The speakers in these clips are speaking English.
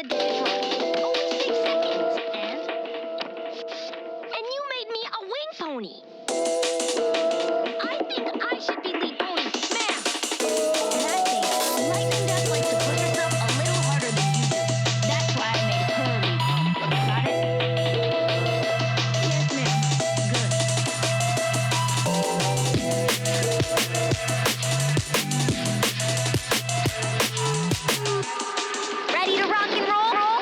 the digit run. Only 6 seconds. And you made me a wing pony. I think I should be lead pony. Ma'am. And I think Lightning Duck likes to push herself a little harder than you do. That's why I made her lead pony. Got it? Yes, ma'am. Good. Ready to rock and roll?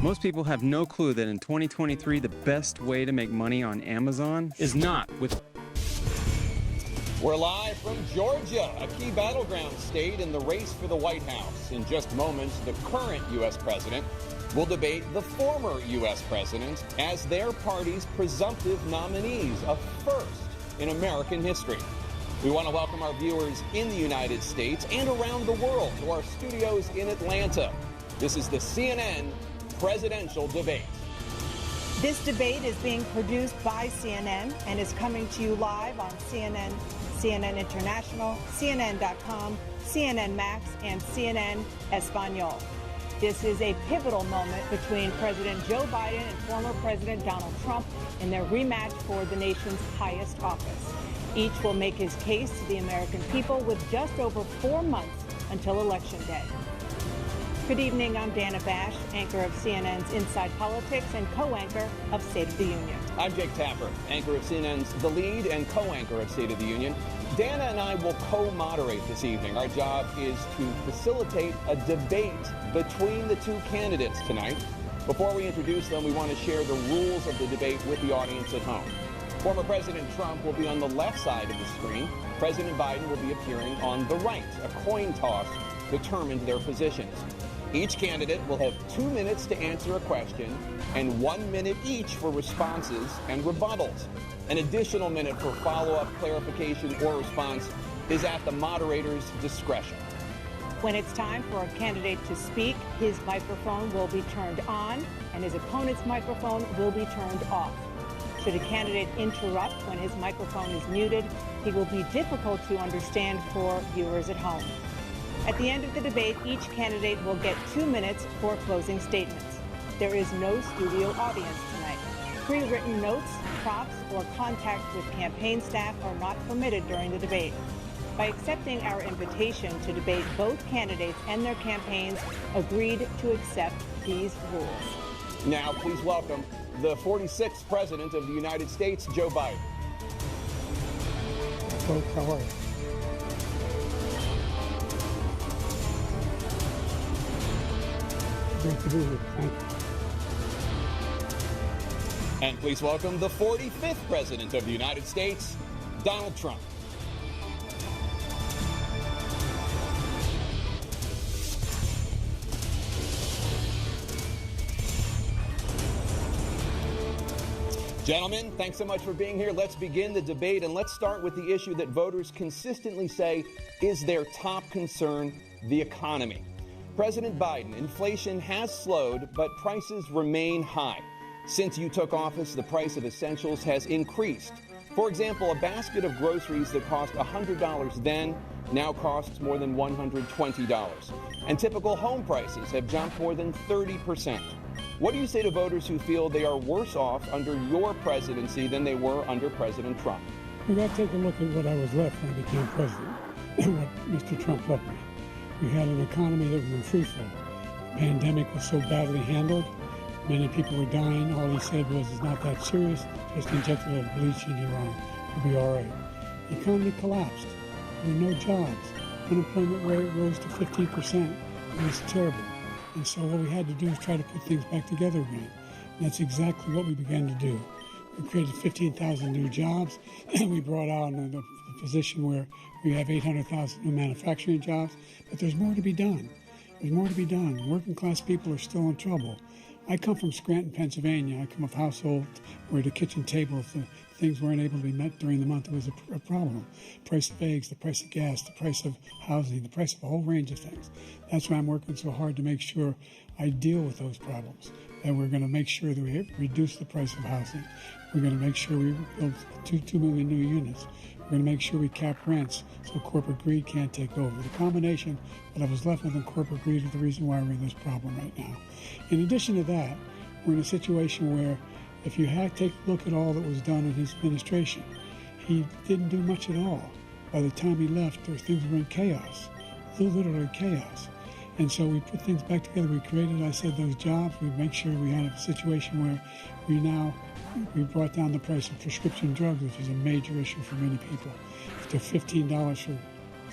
Most people have no clue that in 2023, the best way to make money on Amazon is not with... We're live from Georgia, a key battleground state in the race for the White House. In just moments, the current U.S. president will debate the former U.S. president as their party's presumptive nominees, a first in American history. We want to welcome our viewers in the United States and around the world to our studios in Atlanta. This is the CNN presidential debate. This debate is being produced by CNN and is coming to you live on CNN, CNN International, CNN.com, CNN Max, and CNN Espanol. This is a pivotal moment between President Joe Biden and former President Donald Trump in their rematch for the nation's highest office. Each will make his case to the American people with just over 4 months until Election Day. Good evening, I'm Dana Bash, anchor of CNN's Inside Politics and co-anchor of State of the Union. I'm Jake Tapper, anchor of CNN's The Lead and co-anchor of State of the Union. Dana and I will co-moderate this evening. Our job is to facilitate a debate between the two candidates tonight. Before we introduce them, we want to share the rules of the debate with the audience at home. Former President Trump will be on the left side of the screen. President Biden will be appearing on the right. A coin toss determined their positions. Each candidate will have 2 minutes to answer a question and 1 minute each for responses and rebuttals. An additional minute for follow-up, clarification, or response is at the moderator's discretion. When it's time for a candidate to speak, his microphone will be turned on and his opponent's microphone will be turned off. Should a candidate interrupt when his microphone is muted, he will be difficult to understand for viewers at home. At the end of the debate, each candidate will get 2 minutes for closing statements. There is no studio audience tonight. Pre-written notes, props, or contact with campaign staff are not permitted during the debate. By accepting our invitation to debate, both candidates and their campaigns agreed to accept these rules. Now, please welcome the 46th President of the United States, Joe Biden. Folks, how are you? Great to be here. Thank you. And please welcome the 45th President of the United States, Donald Trump. Gentlemen, thanks so much for being here. Let's begin the debate, and let's start with the issue that voters consistently say is their top concern, the economy. President Biden, inflation has slowed, but prices remain high. Since you took office, the price of essentials has increased. For example, a basket of groceries that cost $100 then now costs more than $120. And typical home prices have jumped more than 30%. What do you say to voters who feel they are worse off under your presidency than they were under President Trump? We got to take a look at what I was left when I became president and what Mr. Trump left me. We had an economy that was in free fall. The pandemic was so badly handled. Many people were dying. All he said was, it's not that serious. Just inject a little bleach in your arm. You'll be all right. The economy collapsed. There were no jobs. Unemployment rate rose to 15%. It was terrible. And so what we had to do was try to put things back together again. And that's exactly what we began to do. We created 15,000 new jobs, and we brought out a position where we have 800,000 new manufacturing jobs. But there's more to be done. There's more to be done. Working class people are still in trouble. I come from Scranton, Pennsylvania. I come of household where the kitchen table, if the things weren't able to be met during the month, it was a problem. The price of eggs, the price of gas, the price of housing, the price of a whole range of things. That's why I'm working so hard to make sure I deal with those problems. And we're going to make sure that we reduce the price of housing. We're going to make sure we build 2 million new units. We're going to make sure we cap rents so corporate greed can't take over. The combination that I was left with in corporate greed is the reason why we're in this problem right now. In addition to that, we're in a situation where if you take a look at all that was done in his administration, he didn't do much at all. By the time he left, things were in chaos, literally chaos. And so we put things back together. We created, I said, those jobs. We make sure we had a situation where we brought down the price of prescription drugs, which is a major issue for many people, to $15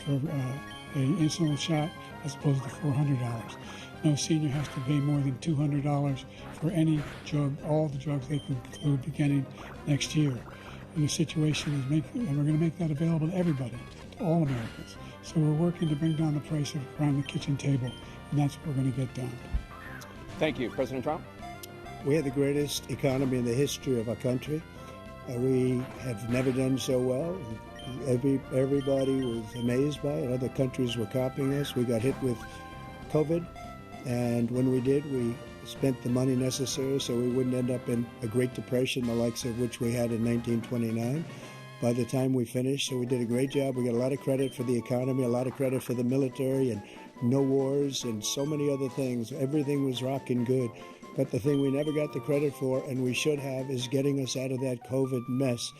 for an insulin shot as opposed to $400. No senior has to pay more than $200 for any drug, all the drugs they can include beginning next year. And the situation is and we're going to make that available to everybody, to all Americans. So we're working to bring down the price around the kitchen table, and that's what we're going to get done. Thank you. President Trump? We had the greatest economy in the history of our country. We have never done so well. Everybody was amazed by it. Other countries were copying us. We got hit with COVID, and when we did, we spent the money necessary so we wouldn't end up in a Great Depression, the likes of which we had in 1929. By the time we finished, so we did a great job. We got a lot of credit for the economy, a lot of credit for the military, and no wars, and so many other things. Everything was rocking good. But the thing we never got the credit for, and we should have, is getting us out of that COVID mess.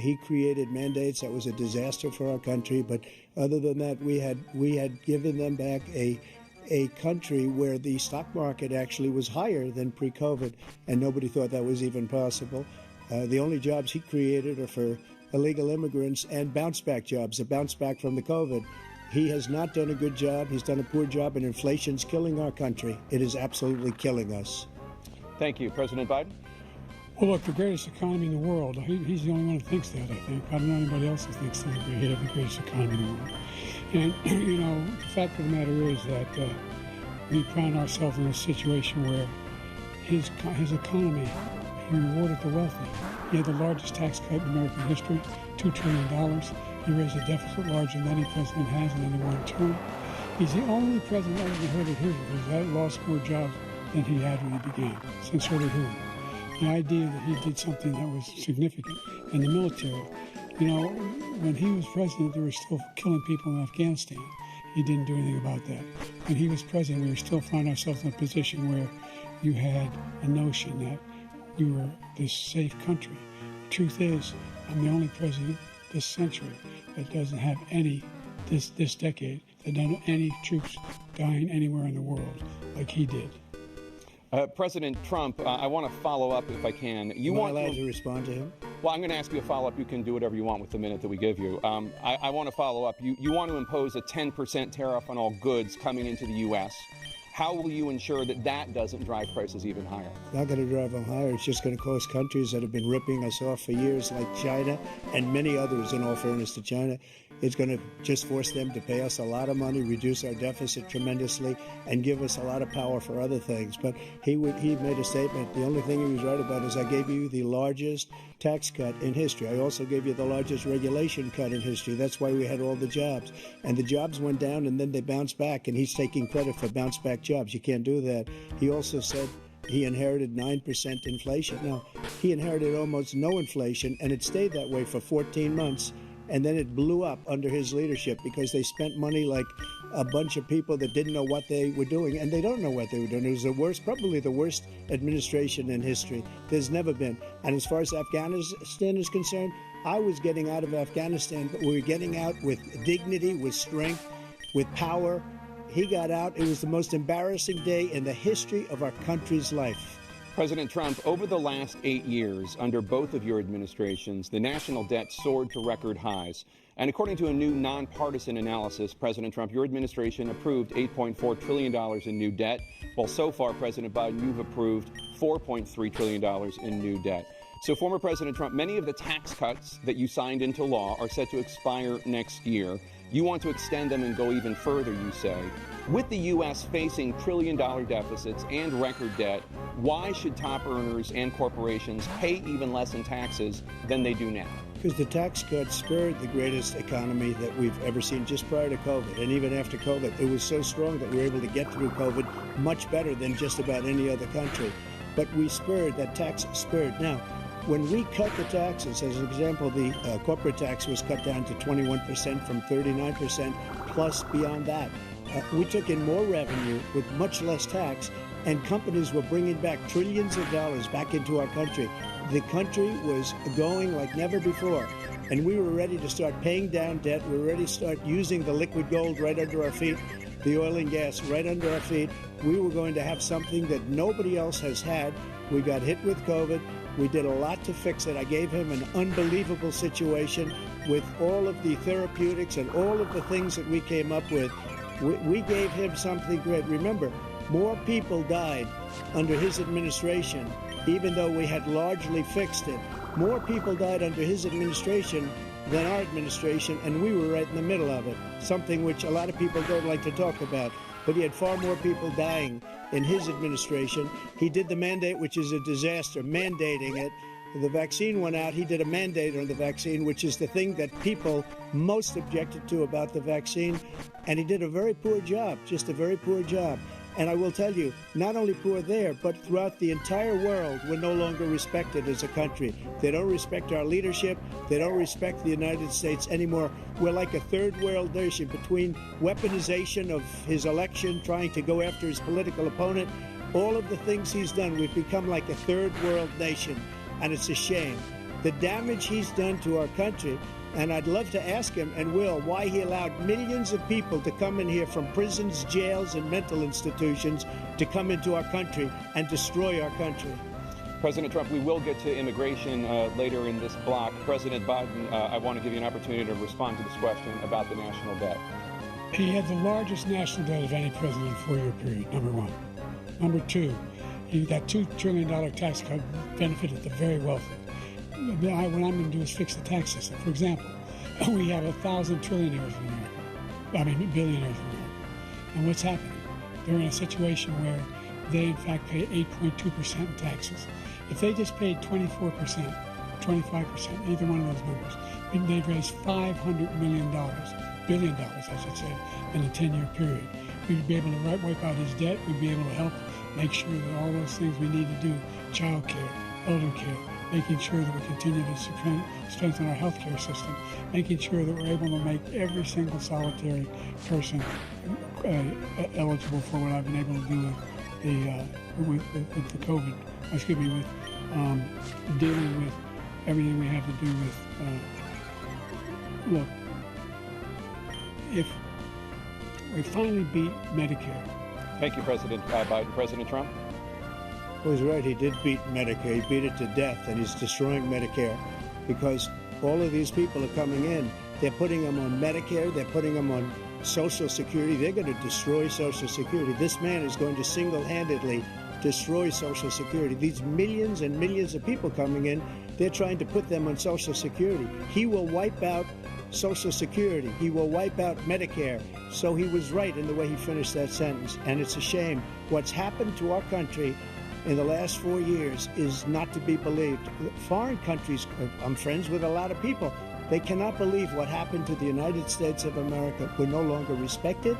He created mandates that was a disaster for our country, but other than that, we had given them back a country where the stock market actually was higher than pre-COVID, and nobody thought that was even possible. The only jobs he created are for illegal immigrants and bounce-back jobs, a bounce-back from the COVID. He has not done a good job. He's done a poor job, and inflation's killing our country. It is absolutely killing us. Thank you. President Biden? Well, look, the greatest economy in the world, he's the only one who thinks that, I think. I don't know anybody else who thinks that we have the greatest economy in the world. And, the fact of the matter is that we found ourselves in a situation where his economy, he rewarded the wealthy. He had the largest tax cut in American history, $2 trillion. He raised a deficit larger than any president has in any one term. He's the only president I've ever heard of his that lost more jobs than he had when he began, since Herbert Hoover. The idea that he did something that was significant in the military. When he was president, they were still killing people in Afghanistan. He didn't do anything about that. When he was president, we were still finding ourselves in a position where you had a notion that we were this safe country. The truth is, I'm the only president this century that doesn't have this decade, that doesn't have any troops dying anywhere in the world like he did. President Trump, I want to follow up if I can. Am I allowed to respond to him? Well, I'm going to ask you a follow-up. You can do whatever you want with the minute that we give you. I want to follow up. You want to impose a 10% tariff on all goods coming into the U.S. How will you ensure that that doesn't drive prices even higher? It's not going to drive them higher. It's just going to cost countries that have been ripping us off for years, like China and many others, in all fairness to China. It's going to just force them to pay us a lot of money, reduce our deficit tremendously, and give us a lot of power for other things. But he made a statement. The only thing he was right about is I gave you the largest tax cut in history. I also gave you the largest regulation cut in history. That's why we had all the jobs. And the jobs went down, and then they bounced back, and he's taking credit for bounce back jobs. You can't do that. He also said he inherited 9% inflation. Now, he inherited almost no inflation, and it stayed that way for 14 months. And then it blew up under his leadership because they spent money like a bunch of people that didn't know what they were doing, and they don't know what they were doing. It was probably the worst administration in history. There's never been. And as far as Afghanistan is concerned, I was getting out of Afghanistan, but we were getting out with dignity, with strength, with power. He got out. It was the most embarrassing day in the history of our country's life. President Trump, over the last 8 years, under both of your administrations, the national debt soared to record highs. And according to a new nonpartisan analysis, President Trump, your administration approved $8.4 trillion in new debt, while so far, President Biden, you've approved $4.3 trillion in new debt. So, former President Trump, many of the tax cuts that you signed into law are set to expire next year. You want to extend them and go even further, you say. With the U.S. facing trillion-dollar deficits and record debt, why should top earners and corporations pay even less in taxes than they do now? Because the tax cuts spurred the greatest economy that we've ever seen just prior to COVID. And even after COVID, it was so strong that we were able to get through COVID much better than just about any other country. But we spurred, that tax spurred. Now, when we cut the taxes, as an example, the corporate tax was cut down to 21% from 39%, plus beyond that. We took in more revenue with much less tax, and companies were bringing back trillions of dollars back into our country. The country was going like never before, and we were ready to start paying down debt. We were ready to start using the liquid gold right under our feet, the oil and gas right under our feet. We were going to have something that nobody else has had. We got hit with COVID. We did a lot to fix it. I gave him an unbelievable situation with all of the therapeutics and all of the things that we came up with. We gave him something great. Remember, more people died under his administration, even though we had largely fixed it. More people died under his administration than our administration, and we were right in the middle of it, something which a lot of people don't like to talk about. But he had far more people dying in his administration. He did the mandate, which is a disaster, mandating it. The vaccine went out. He did a mandate on the vaccine, which is the thing that people most objected to about the vaccine. And he did a very poor job, just a very poor job. And I will tell you, not only poor there, but throughout the entire world, we're no longer respected as a country. They don't respect our leadership. They don't respect the United States anymore. We're like a third world nation between weaponization of his election, trying to go after his political opponent, all of the things he's done. We've become like a third world nation, and it's a shame. The damage he's done to our country, and I'd love to ask him, and will, why he allowed millions of people to come in here from prisons, jails, and mental institutions to come into our country and destroy our country. President Trump, we will get to immigration later in this block. President Biden, I want to give you an opportunity to respond to this question about the national debt. He had the largest national debt of any president in a 4-year period, number one. Number two, that $2 trillion tax cut benefited the very wealthy. What I'm going to do is fix the tax system. For example, we have 1,000 trillionaires in America. Billionaires in America. And what's happening? They're in a situation where they, in fact, pay 8.2% in taxes. If they just paid 24%, 25%, either one of those numbers, then they'd raise $500 billion, I should say, in a 10-year period. We'd be able to wipe out his debt. We'd be able to help make sure that all those things we need to do, child care, elder care, making sure that we continue to strengthen our healthcare system, making sure that we're able to make every single solitary person eligible for what I've been able to do with the COVID, with dealing with everything we have to do with, look, if we finally beat Medicare. Thank you, President Biden. President Trump? Well, he's right. He did beat Medicare. He beat it to death, and he's destroying Medicare because all of these people are coming in. They're putting them on Medicare. They're putting them on Social Security. They're going to destroy Social Security. This man is going to single-handedly destroy Social Security. These millions and millions of people coming in, they're trying to put them on Social Security. He will wipe out Social Security. He will wipe out Medicare. So he was right in the way he finished that sentence. And it's a shame. What's happened to our country in the last 4 years is not to be believed. Foreign countries, I'm friends with a lot of people, they cannot believe what happened to the United States of America. We're no longer respected.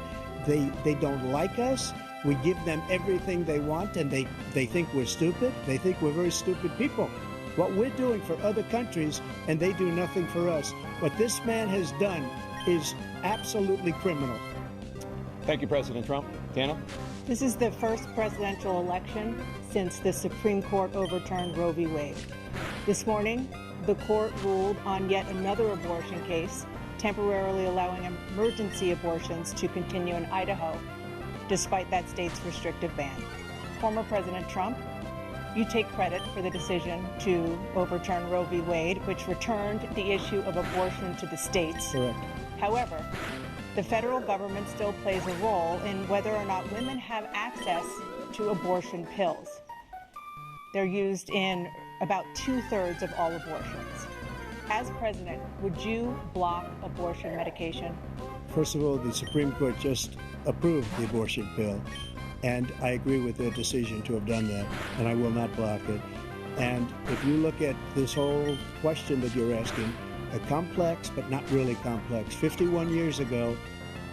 They don't like us. We give them everything they want, and they think we're stupid. They think we're very stupid people. What we're doing for other countries, and they do nothing for us. What this man has done is absolutely criminal. Thank you, President Trump. Dana? This is the first presidential election since the Supreme Court overturned Roe v. Wade. This morning, the court ruled on yet another abortion case, temporarily allowing emergency abortions to continue in Idaho, despite that state's restrictive ban. Former President Trump, you take credit for the decision to overturn Roe v. Wade, which returned the issue of abortion to the states. Correct. However, the federal government still plays a role in whether or not women have access to abortion pills. They're used in about 2/3 of all abortions. As president, would you block abortion medication? First of all, the Supreme Court just approved the abortion pill, and I agree with their decision to have done that, and I will not block it. And if you look at this whole question that you're asking, complex but not really complex. 51 years ago,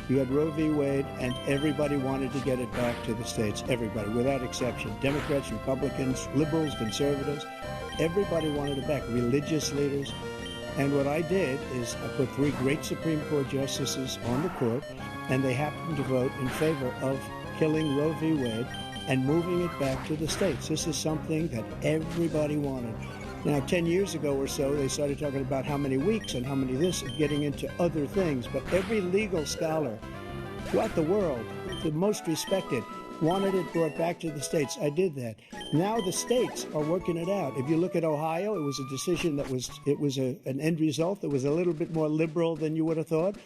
you had Roe v. Wade, and everybody wanted to get it back to the states. Everybody, without exception. Democrats, Republicans, liberals, conservatives, everybody wanted it back. Religious leaders. And what I did is I put 3 great Supreme Court justices on the court, and they happened to vote in favor of killing Roe v. Wade and moving it back to the states. This is something that everybody wanted. Now, 10 years ago or so, they started talking about how many weeks and how many this, and getting into other things. But every legal scholar throughout the world, the most respected, wanted it brought back to the states. I did that. Now the states are working it out. If you look at Ohio, it was a decision that was an end result that was a little bit more liberal than you would have thought.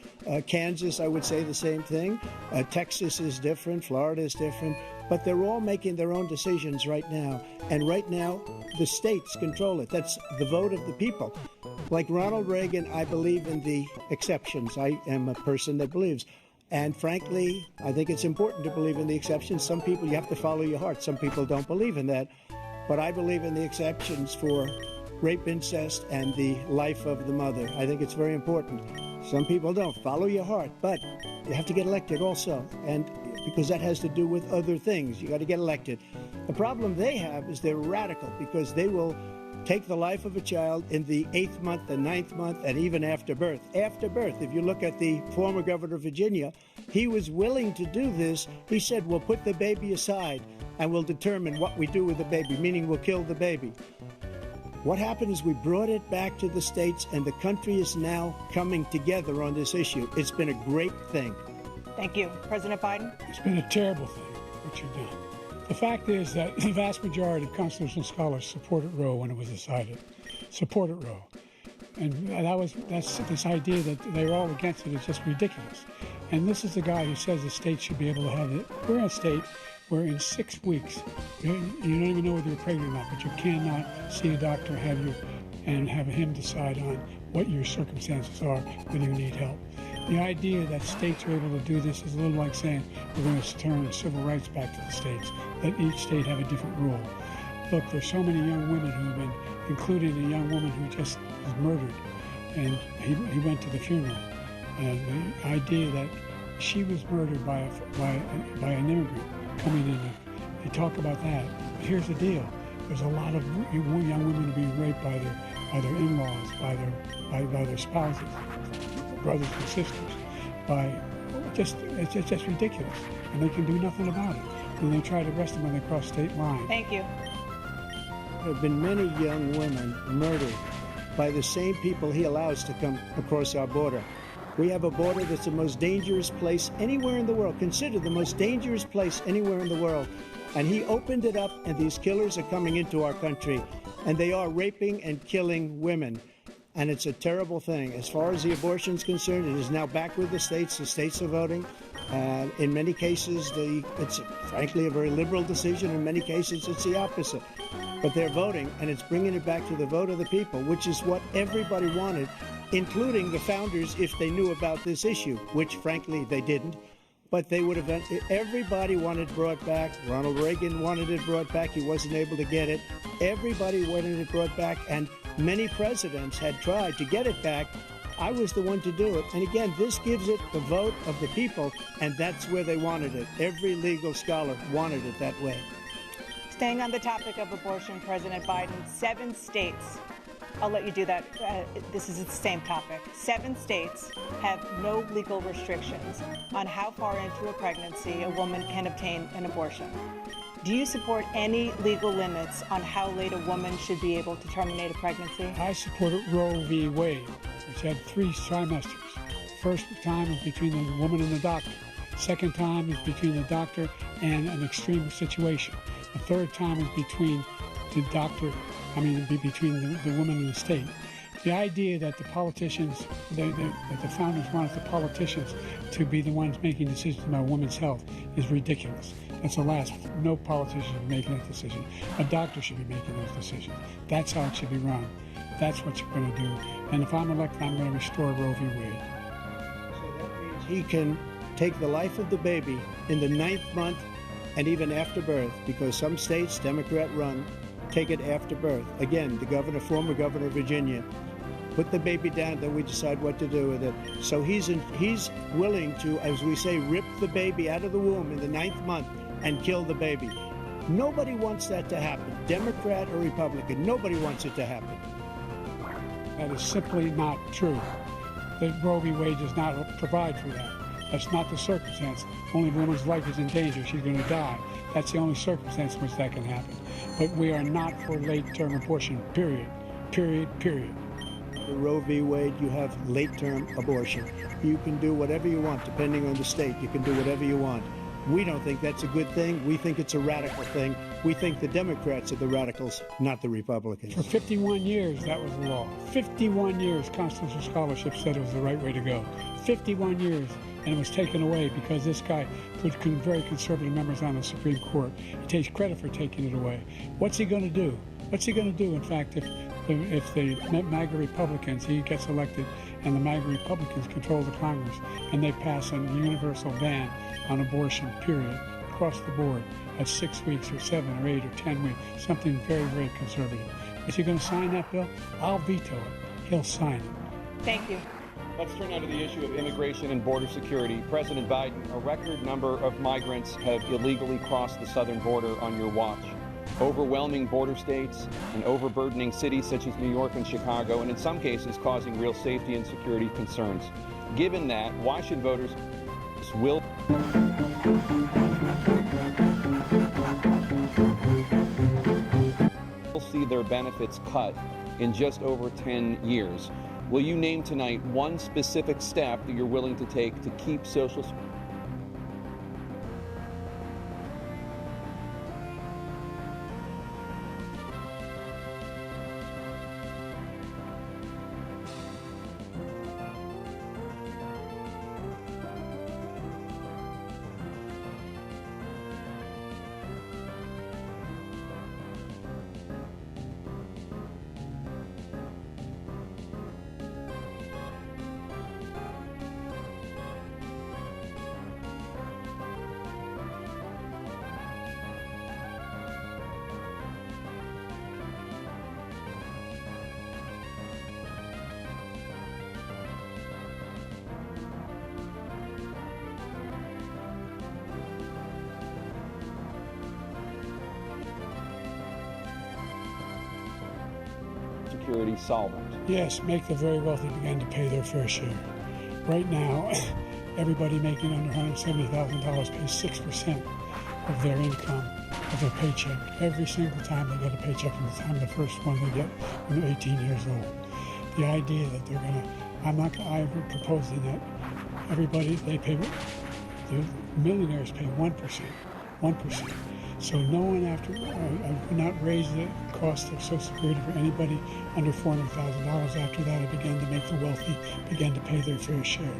Kansas, I would say the same thing. Texas is different. Florida is different. But they're all making their own decisions right now. And right now, the states control it. That's the vote of the people. Like Ronald Reagan, I believe in the exceptions. I am a person that believes. And frankly, I think it's important to believe in the exceptions. Some people, you have to follow your heart. Some people don't believe in that. But I believe in the exceptions for rape, incest, and the life of the mother. I think it's very important. Some people don't. Follow your heart. But you have to get elected also. And because that has to do with other things. You got to get elected. The problem they have is they're radical because they will take the life of a child in the 8th month, the 9th month, and even after birth. After birth, if you look at the former governor of Virginia, he was willing to do this. He said, we'll put the baby aside and we'll determine what we do with the baby, meaning we'll kill the baby. What happened is we brought it back to the states, and the country is now coming together on this issue. It's been a great thing. Thank you. President Biden? It's been a terrible thing, what you've done. The fact is that the vast majority of constitutional scholars supported Roe when it was decided. Supported Roe. And that's this idea that they're all against it is just ridiculous. And this is the guy who says the state should be able to have it. We're in a state where in 6 weeks, you don't even know whether you're pregnant or not, but you cannot see a doctor and have him decide on what your circumstances are, whether you need help. The idea that states are able to do this is a little like saying we're going to turn civil rights back to the states, that each state have a different rule. Look, there's so many young women who have been, including a young woman who just was murdered, and he went to the funeral. And the idea that she was murdered by an immigrant coming in, they talk about that. But here's the deal: there's a lot of young women being raped by their in-laws, by their spouses, brothers and sisters. It's just ridiculous, and they can do nothing about it. And they try to arrest them when they cross state lines. Thank you. There have been many young women murdered by the same people he allows to come across our border. We have a border that's the most dangerous place anywhere in the world, considered the most dangerous place anywhere in the world. And he opened it up, and these killers are coming into our country, and they are raping and killing women. And it's a terrible thing. As far as the abortion is concerned, it is now back with the states. The states are voting. In many cases, it's frankly a very liberal decision. In many cases, it's the opposite. But they're voting, and it's bringing it back to the vote of the people, which is what everybody wanted, including the founders, if they knew about this issue, which frankly they didn't. But they would have, everybody wanted it brought back. Ronald Reagan wanted it brought back. He wasn't able to get it. Everybody wanted it brought back, and many presidents had tried to get it back. I was the one to do it. And again, this gives it the vote of the people, and that's where they wanted it. Every legal scholar wanted it that way. Staying on the topic of abortion, President Biden, 7 states, I'll let you do that. This is the same topic. 7 states have no legal restrictions on how far into a pregnancy a woman can obtain an abortion. Do you support any legal limits on how late a woman should be able to terminate a pregnancy? I supported Roe v. Wade, which had 3 trimesters. First time was between the woman and the doctor. Second time is between the doctor and an extreme situation. The third time is between the doctor, between the woman and the state. The idea that the politicians, that the founders wanted the politicians to be the ones making decisions about women's health is ridiculous. That's the last. No politician should be making that decision. A doctor should be making those decisions. That's how it should be run. That's what you're going to do. And if I'm elected, I'm going to restore Roe v. Wade. So that means he can take the life of the baby in the 9th month and even after birth, because some states, Democrat run, take it after birth. Again, the former governor of Virginia, put the baby down, then we decide what to do with it. So he's willing to, as we say, rip the baby out of the womb in the 9th month and kill the baby. Nobody wants that to happen, Democrat or Republican. Nobody wants it to happen. That is simply not true. That Roe v. Wade does not provide for that. That's not the circumstance. Only if a woman's life is in danger, she's going to die. That's the only circumstance in which that can happen. But we are not for late-term abortion, period. Period, period. The Roe v. Wade, you have late-term abortion. You can do whatever you want, depending on the state. You can do whatever you want. We don't think that's a good thing. We think it's a radical thing. We think the Democrats are the radicals, not the Republicans. For 51 years, that was the law. 51 years, constitutional scholarship said it was the right way to go. 51 years, and it was taken away because this guy put very conservative members on the Supreme Court. He takes credit for taking it away. What's he going to do? What's he going to do, in fact, if the MAGA Republicans, he gets elected, and the MAGA Republicans control the Congress, and they pass a universal ban on abortion, period, across the board, at 6 weeks or 7 or 8 or 10 weeks, something very, very conservative. Is he going to sign that bill? I'll veto it. He'll sign it. Thank you. Let's turn now to the issue of immigration and border security. President Biden, a record number of migrants have illegally crossed the southern border on your watch. Overwhelming border states and overburdening cities such as New York and Chicago, and in some cases causing real safety and security concerns. Given that, why should voters will see their benefits cut in just over 10 years? Will you name tonight one specific step that you're willing to take to keep Social Security solvent? Yes, make the very wealthy begin to pay their fair share. Right now, everybody making under $170,000 pays 6% of their income, of their paycheck, every single time they get a paycheck from the time the first one they get when they're 18 years old. The idea that they're going to, I'm proposing that everybody, they pay, the millionaires pay 1%. So no one after, I would not raise the cost of Social Security for anybody under $400,000. After that, I began to make the wealthy begin to pay their fair share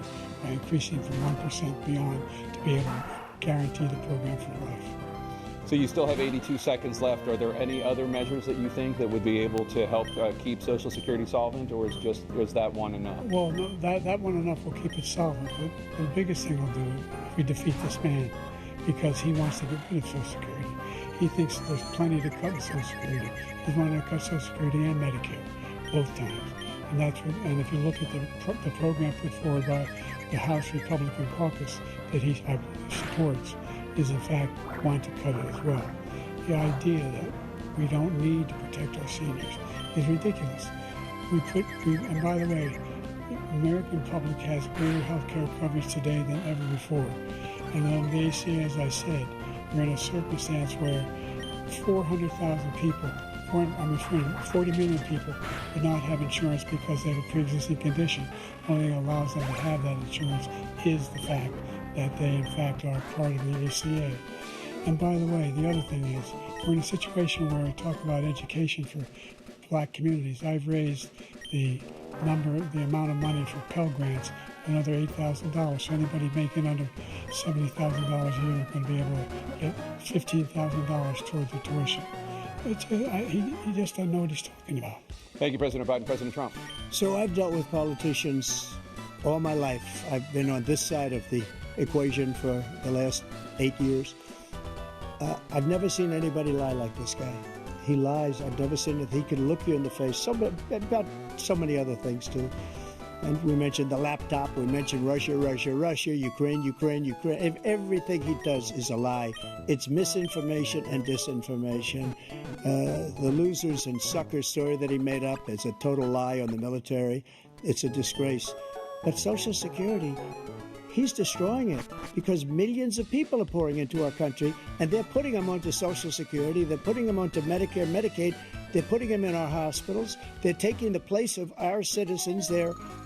by increasing from 1% beyond to be able to guarantee the program for life. So you still have 82 seconds left. Are there any other measures that you think that would be able to help keep Social Security solvent, or is that one enough? Well, no, that one enough will keep it solvent. But the biggest thing we'll do if we defeat this man, because he wants to get rid of Social Security. He thinks there's plenty to cut with Social Security. He's wanting to cut Social Security and Medicare, both times. And that's what, and if you look at the program put forward by the House Republican caucus that he supports, is in fact want to cut it as well. The idea that we don't need to protect our seniors is ridiculous. And by the way, the American public has greater health care coverage today than ever before. And on the ACA, as I said, we're in a circumstance where 400,000 people, 40 million people would not have insurance because they have a pre-existing condition. Only thing that allows them to have that insurance is the fact that they in fact are part of the ACA. And by the way, the other thing is, we're in a situation where we talk about education for black communities. I've raised the amount of money for Pell Grants another $8,000. So anybody making under $70,000 a year is going to be able to get $15,000 towards the tuition. He just doesn't know what he's talking about. Thank you, President Biden. President Trump. So I've dealt with politicians all my life. I've been on this side of the equation for the last 8 years. I've never seen anybody lie like this guy. He lies. I've never seen it. He can look you in the face. About so many other things too. And we mentioned the laptop. We mentioned Russia, Ukraine. Everything he does is a lie. It's misinformation and disinformation. The losers and suckers story that he made up is a total lie on the military. It's a disgrace. But Social Security, he's destroying it because millions of people are pouring into our country, and they're putting them onto Social Security. They're putting them onto Medicare, Medicaid. They're putting them in our hospitals. They're taking the place of our citizens.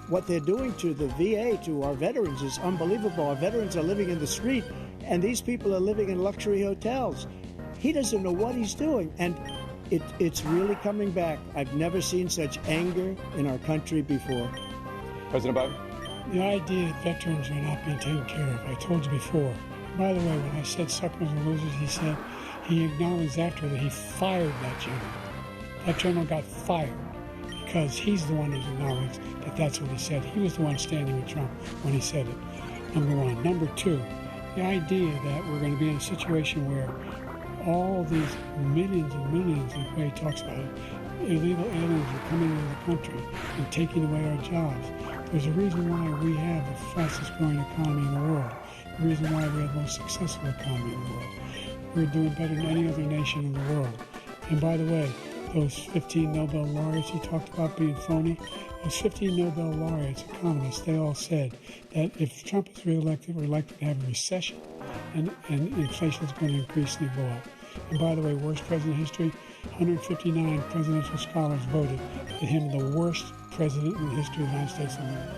What they're doing to the VA, to our veterans, is unbelievable. Our veterans are living in the street, and these people are living in luxury hotels. He doesn't know what he's doing, and it's really coming back. I've never seen such anger in our country before. President Biden. The idea that veterans are not being taken care of, I told you before. By the way, when I said suckers and losers, he acknowledged after that he fired that general. That general got fired because he's the one who's acknowledged that that's what he said. He was the one standing with Trump when he said it, number one. Number two, the idea that we're going to be in a situation where all these millions and millions, the way he talks about it, illegal aliens are coming into the country and taking away our jobs. There's a reason why we have the fastest growing economy in the world. The reason why we have the most successful economy in the world. We're doing better than any other nation in the world. And by the way, those 15 Nobel laureates you talked about being phony, those 15 Nobel laureates, economists, they all said that if Trump is reelected, we're likely to have a recession and inflation is going to increasingly go up. And by the way, worst president in history, 159 presidential scholars voted that him the worst president in the history of the United States of America.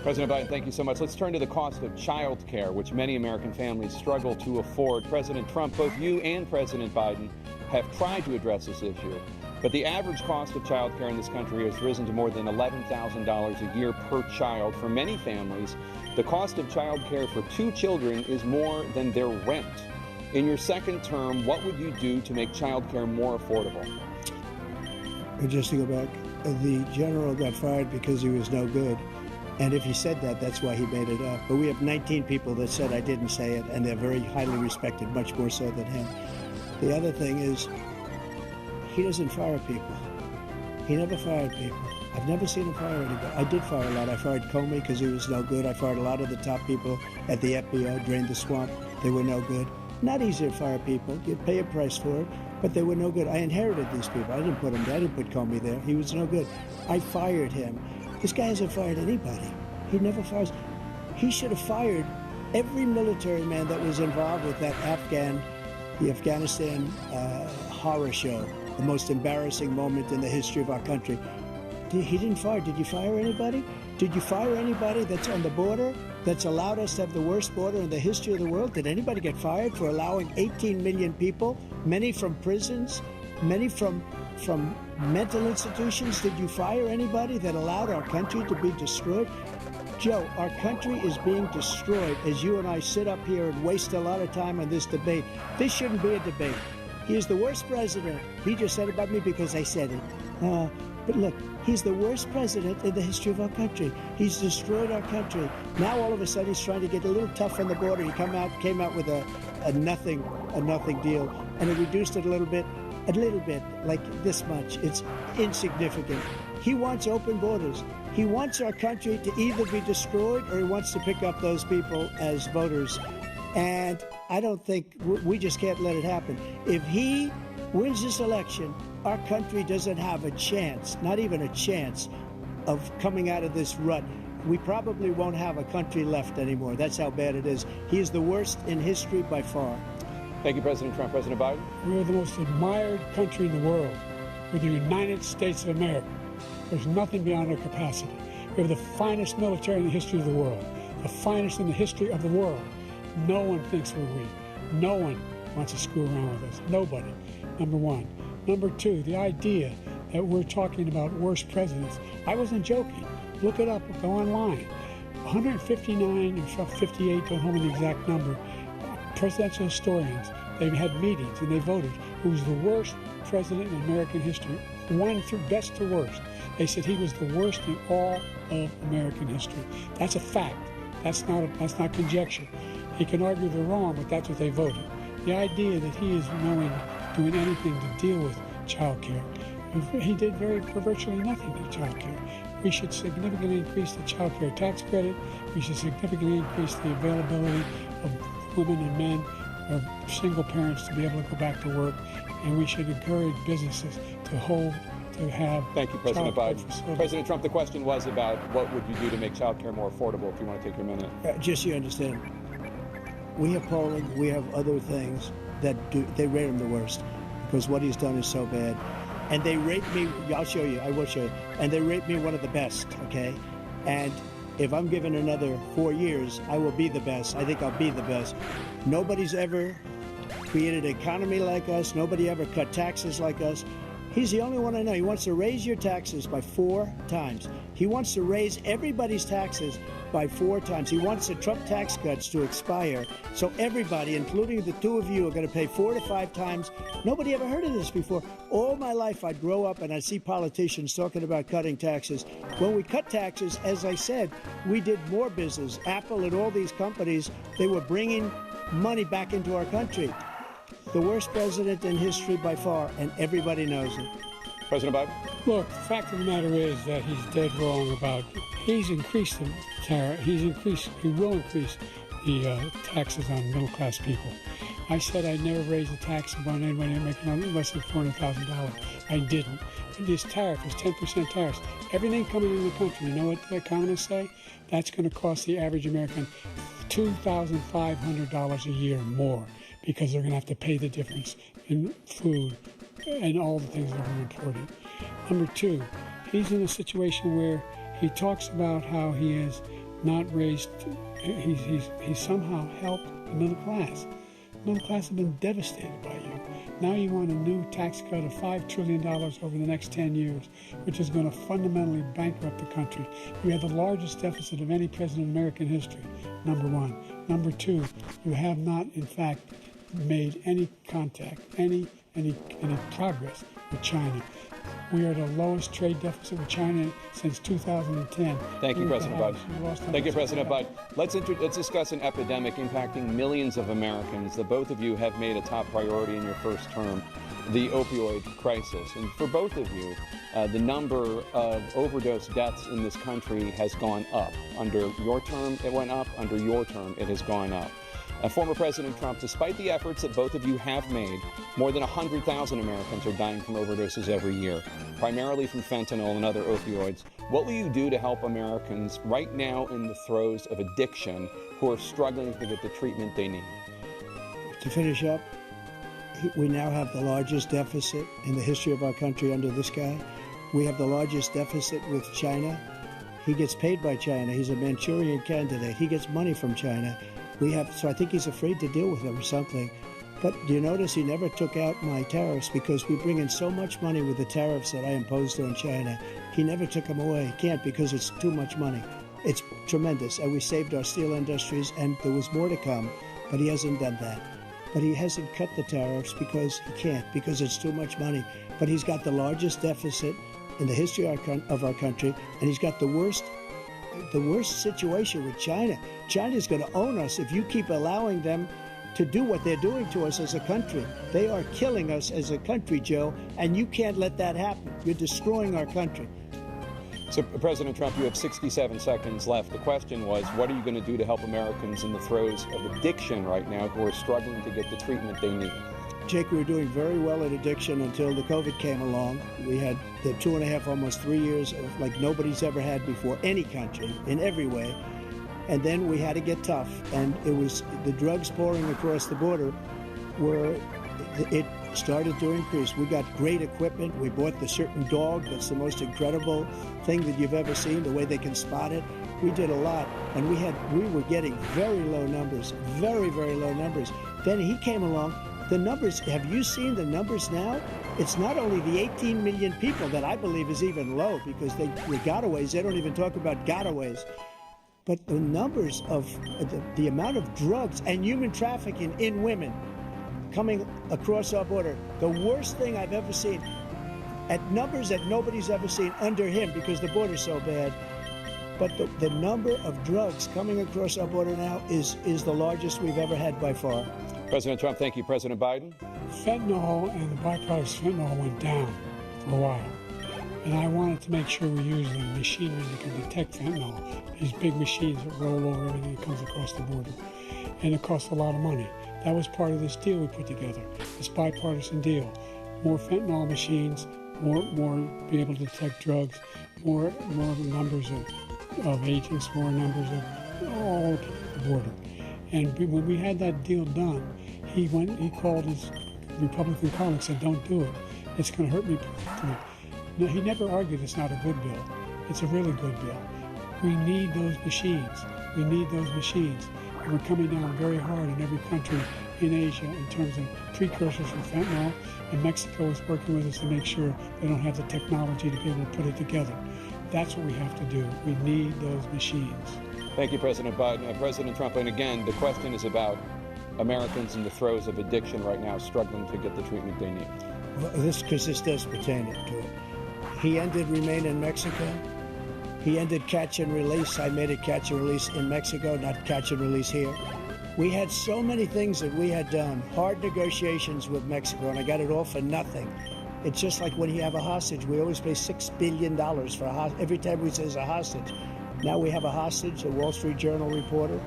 President Biden, thank you so much. Let's turn to the cost of child care, which many American families struggle to afford. President Trump, both you and President Biden have tried to address this issue, but the average cost of child care in this country has risen to more than $11,000 a year per child. For many families, the cost of child care for 2 children is more than their rent. In your second term, what would you do to make child care more affordable? Just to go back, the general got fired because he was no good. And if he said that, that's why he made it up. But we have 19 people that said I didn't say it, and they're very highly respected, much more so than him. The other thing is, he doesn't fire people. He never fired people. I've never seen him fire anybody. I did fire a lot. I fired Comey because he was no good. I fired a lot of the top people at the FBI, drained the swamp. They were no good. Not easy to fire people. You pay a price for it, but they were no good. I inherited these people. I didn't put them there. I didn't put Comey there. He was no good. I fired him. This guy hasn't fired anybody. He never fires. He should have fired every military man that was involved with that the Afghanistan horror show, the most embarrassing moment in the history of our country. He didn't fire. Did you fire anybody? Did you fire anybody that's on the border, that's allowed us to have the worst border in the history of the world? Did anybody get fired for allowing 18 million people, many from prisons, many from mental institutions? Did you fire anybody that allowed our country to be destroyed? Joe, our country is being destroyed as you and I sit up here and waste a lot of time on this debate. This shouldn't be a debate. He is the worst president. He just said about me because I said it. But look, he's the worst president in the history of our country. He's destroyed our country. Now all of a sudden he's trying to get a little tough on the border. He came out with a nothing deal, and it reduced it a little bit, like this much. It's insignificant. He wants open borders. He wants our country to either be destroyed or he wants to pick up those people as voters. And I don't think, we just can't let it happen. If he wins this election, our country doesn't have a chance, not even a chance, of coming out of this rut. We probably won't have a country left anymore. That's how bad it is. He is the worst in history by far. Thank you, President Trump. President Biden? We are the most admired country in the world. We're the United States of America. There's nothing beyond our capacity. We have the finest military in the history of the world, the finest in the history of the world. No one thinks we're weak. No one wants to screw around with us. Nobody, number one. Number two, the idea that we're talking about worst presidents. I wasn't joking. Look it up, go online. 159 or 58, don't hold me the exact number, presidential historians, they had meetings and they voted who was the worst president in American history, one through best to worst. They said he was the worst in all of American history. That's a fact. That's not conjecture. He can argue they're wrong, but that's what they voted. The idea that he is doing anything to deal with child care. He did virtually nothing to child care. We should significantly increase the child care tax credit. We should significantly increase the availability of women and men or single parents to be able to go back to work. And we should encourage businesses to have. Thank you, President Biden. Facilities. President Trump, the question was about what would you do to make child care more affordable, if you want to take your minute. Just so you understand, we have polling, we have other things that they rate him the worst because what he's done is so bad. And they rate me, I'll show you, I will show you, and they rate me one of the best, okay? And if I'm given another 4 years, I will be the best. I think I'll be the best. Nobody's ever created an economy like us. Nobody ever cut taxes like us. He's the only one I know. He wants to raise your taxes by 4 times. He wants to raise everybody's taxes by 4 times. He wants the Trump tax cuts to expire. So everybody, including the two of you, are going to pay 4 to 5 times. Nobody ever heard of this before. All my life, I'd grow up and I'd see politicians talking about cutting taxes. When we cut taxes, as I said, we did more business. Apple and all these companies, they were bringing money back into our country. The worst president in history by far, and everybody knows it. President Biden? Look, the fact of the matter is that he's dead wrong about He's increased the tariff. He will increase the taxes on middle-class people. I said I'd never raise the tax on anybody making less than $400,000. I didn't. But this tariff is 10% tariffs. Everything coming into the country, you know what the economists say? That's going to cost the average American $2,500 a year more, because they're going to have to pay the difference in food and all the things that are imported. Number two, he's in a situation where he talks about how he has not raised, he's somehow helped the middle class. The middle class have been devastated by you. Now you want a new tax cut of $5 trillion over the next 10 years, which is going to fundamentally bankrupt the country. You have the largest deficit of any president in American history, number one. Number two, you have not, in fact, made any contact, any progress with China. We are the lowest trade deficit with China since 2010. Thank you, President Biden. Thank you, President Biden. Let's discuss an epidemic impacting millions of Americans that both of you have made a top priority in your first term, the opioid crisis. And for both of you, the number of overdose deaths in this country has gone up. Under your term, it went up. Under your term, it has gone up. Former President Trump, despite the efforts that both of you have made, more than 100,000 Americans are dying from overdoses every year, primarily from fentanyl and other opioids. What will you do to help Americans right now in the throes of addiction who are struggling to get the treatment they need? To finish up, we now have the largest deficit in the history of our country under this guy. We have the largest deficit with China. He gets paid by China. He's a Manchurian candidate. He gets money from China. So I think he's afraid to deal with them or something. But do you notice he never took out my tariffs, because we bring in so much money with the tariffs that I imposed on China. He never took them away. He can't, because it's too much money. It's tremendous. And we saved our steel industries, and there was more to come, but he hasn't done that. But he hasn't cut the tariffs because he can't, because it's too much money. But he's got the largest deficit in the history of our country, and he's got the worst situation with China. China's going to own us if you keep allowing them to do what they're doing to us as a country. They are killing us as a country, Joe, and you can't let that happen. You're destroying our country. So, President Trump, you have 67 seconds left. The question was, what are you going to do to help Americans in the throes of addiction right now who are struggling to get the treatment they need? Jake, we were doing very well at addiction until the COVID came along. We had the 2.5, almost 3 years of like nobody's ever had before, any country, in every way. And then we had to get tough. And it was the drugs pouring across the border where it started to increase. We got great equipment. We bought the certain dog that's the most incredible thing that you've ever seen, the way they can spot it. We did a lot. And we were getting very low numbers, very, very low numbers. Then he came along. The numbers, have you seen the numbers now? It's not only the 18 million people that I believe is even low, because the gotaways, they don't even talk about gotaways. But the numbers of the amount of drugs and human trafficking in women coming across our border, the worst thing I've ever seen, at numbers that nobody's ever seen under him, because the border's so bad. But the number of drugs coming across our border now is the largest we've ever had by far. President Trump, thank you. President Biden? Fentanyl and the byproducts of fentanyl went down for a while. And I wanted to make sure we use the machinery that can detect fentanyl. These big machines that roll over everything that comes across the border. And it costs a lot of money. That was part of this deal we put together, this bipartisan deal. More fentanyl machines, more being able to detect drugs, more numbers of agents, more numbers of all over the border. And when we had that deal done, he called his Republican colleagues and said, don't do it. It's going to hurt me. No, he never argued it's not a good bill. It's a really good bill. We need those machines. We need those machines. And we're coming down very hard in every country in Asia in terms of precursors for fentanyl. And Mexico is working with us to make sure they don't have the technology to be able to put it together. That's what we have to do. We need those machines. Thank you, President Biden. President Trump, and again, the question is about Americans in the throes of addiction right now struggling to get the treatment they need. Well, this does pertain to it. He ended Remain in Mexico. He ended catch and release. I made it catch and release in Mexico, not catch and release here. We had so many things that we had done, hard negotiations with Mexico, and I got it all for nothing. It's just like when you have a hostage. We always pay $6 billion for a hostage. Every time we say a hostage, Now we have a hostage, a Wall Street Journal reporter.